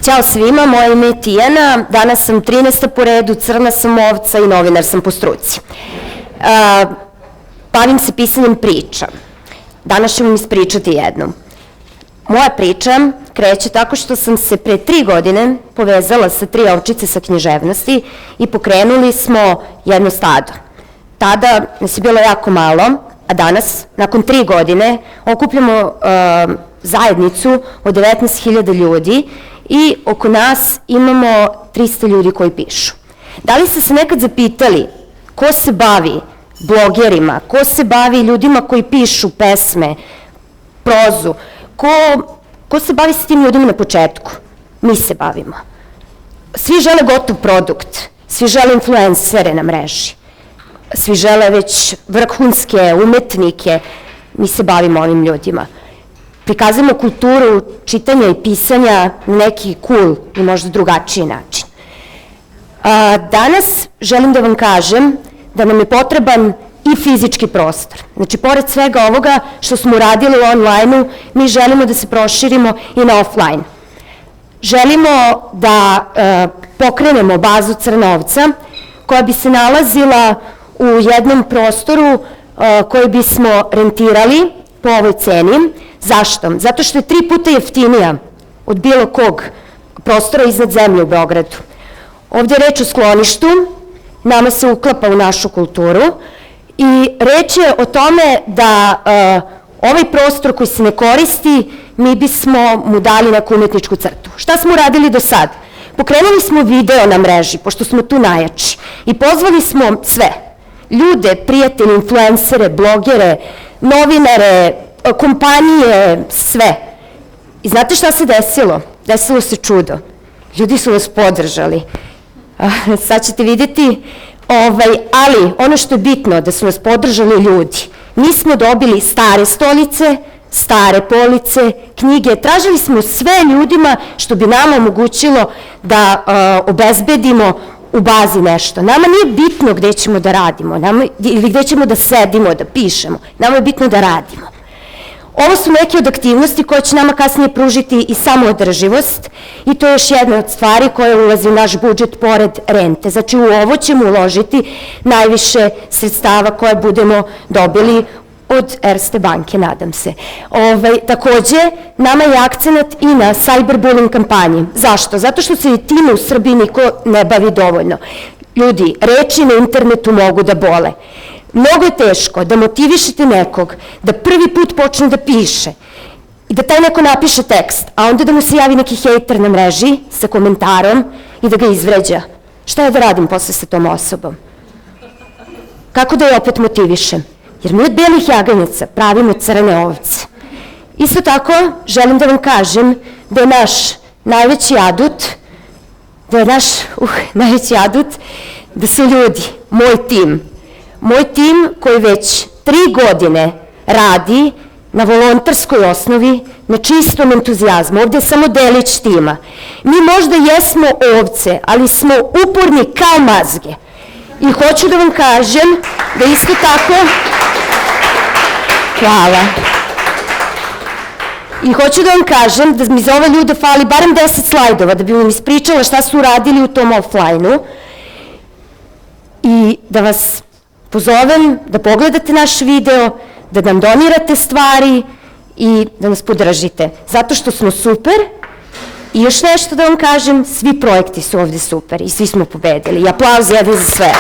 Ćao svima, moje ime je Tijana, danas sam 13. po redu, crna sam ovca i novinar sam po struci. Bavim se pisanjem priča. Danas ću vam ispričati jednu. Moja priča kreće tako što sam se pre 3 godine povezala sa 3 ovčice sa književnosti i pokrenuli smo jedno stado. Tada nas je bilo jako malo, a danas, nakon 3 godine, okupljamo zajednicu od 19.000 ljudi i oko nas imamo 300 ljudi koji pišu. Da li ste se nekad zapitali ko se bavi blogerima, ko se bavi ljudima koji pišu pesme, prozu, ko se bavi s tim ljudima na početku? Mi se bavimo. Svi žele gotov produkt, svi žele influencere na mreži, svi žele već vrhunske umetnike, mi se bavimo ovim ljudima. Prikazujemo kulturu čitanja i pisanja na neki cool i možda drugačiji način. Danas želim da vam kažem da nam je potreban i fizički prostor. Znači, pored svega ovoga što smo uradili u online-u, mi želimo da se proširimo i na offline. Želimo da pokrenemo bazu Crnovca koja bi se nalazila u jednom prostoru koji bismo rentirali po ovoj ceni. Zašto? Zato što je 3 puta jeftinija od bilo kog prostora iznad zemlje u Beogradu. Ovdje je reč o skloništu, nama se uklapa u našu kulturu i reč je o tome da ovaj prostor koji se ne koristi, mi bismo mu dali neku umetničku crtu. Šta smo radili do sad? Pokrenuli smo video na mreži, pošto smo tu najjači, i pozvali smo sve. Ljude, prijatelje, influencere, blogere, novinare, kompanije, sve. I znate šta se desilo? Desilo se čudo. Ljudi su nas podržali. Sad ćete vidjeti, ali ono što je bitno da su nas podržali ljudi. Mi smo dobili stare stolice, stare police, knjige, tražili smo sve ljudima što bi nama omogućilo da obezbedimo u bazi nešto. Nama nije bitno gde ćemo da radimo ili gde ćemo da sedimo, da pišemo. Nama je bitno da radimo. Ovo su neke od aktivnosti koje će nama kasnije pružiti i samoodrživost i to je još jedna od stvari koja ulazi u naš budžet pored rente. Znači, u ovo ćemo uložiti najviše sredstava koje budemo dobili od Erste banke, nadam se. Takođe, nama je akcenat i na cyberbullying kampanji. Zašto? Zato što se i time u Srbiji niko ne bavi dovoljno. Ljudi, reči na internetu mogu da bole. Mnogo je teško da motivišete nekog da prvi put počne da piše i da taj neko napiše tekst, a onda da mu se javi neki hejter na mreži sa komentarom i da ga izvređa. Šta ja da radim posle sa tom osobom? Kako da je opet motivišem? Jer mi od belih jaganjaca pravimo crne ovce. Isto tako, želim da vam kažem da je naš najveći adut, da su ljudi, moj tim koji već 3 godine radi na volonterskoj osnovi, na čistom entuzijazmu. Ovdje je samo delić tima. Mi možda jesmo ovce, ali smo uporni kao mazge. I hoću da vam kažem da isto tako... Hvala. I hoću da vam kažem da mi za ove ljude fali barem 10 slajdova da bi vam ispričala šta su uradili u tom offline-u i da vas pozovem da pogledate naš video, da nam donirate stvari i da nas podržite. Zato što smo super i još nešto da vam kažem, svi projekti su ovde super i svi smo pobedili. I aplauz jedan za sve.